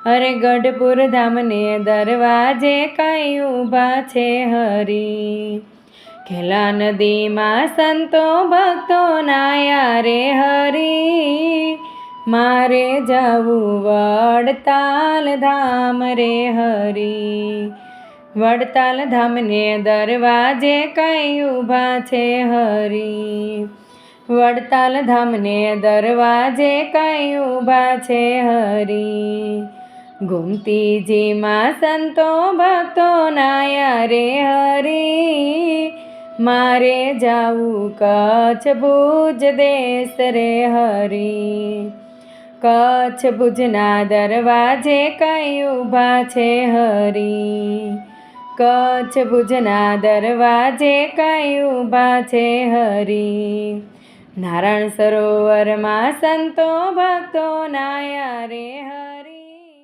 અરે ગઢપુર ધામને દરવાજે કાંઈ ઊભા છે હરી. ખેલા નદીમાં સંતો ભક્તો નાયા રે હરી. મારે જવું વડતાલ ધામ રે હરી. વડતાલ ધામને દરવાજે કાંઈ ઊભા છે હરી. વડતાલ ધામને દરવાજે કાંઈ ઊભા છે હરી. ગોમતીજીમાં સંતો ભક્તો નાયા રે હરી. મારે જાવું કચ્છ ભુજ દેશ રે હરી. કચ્છ ભુજના દરવાજે કાંઈ ઊભા છે હરી. કચ્છ ભુજના દરવાજે કાંઈ ઊભા છે હરી. નારાયણ સરોવરમાં સંતો ભક્તો નાયા રે હરી.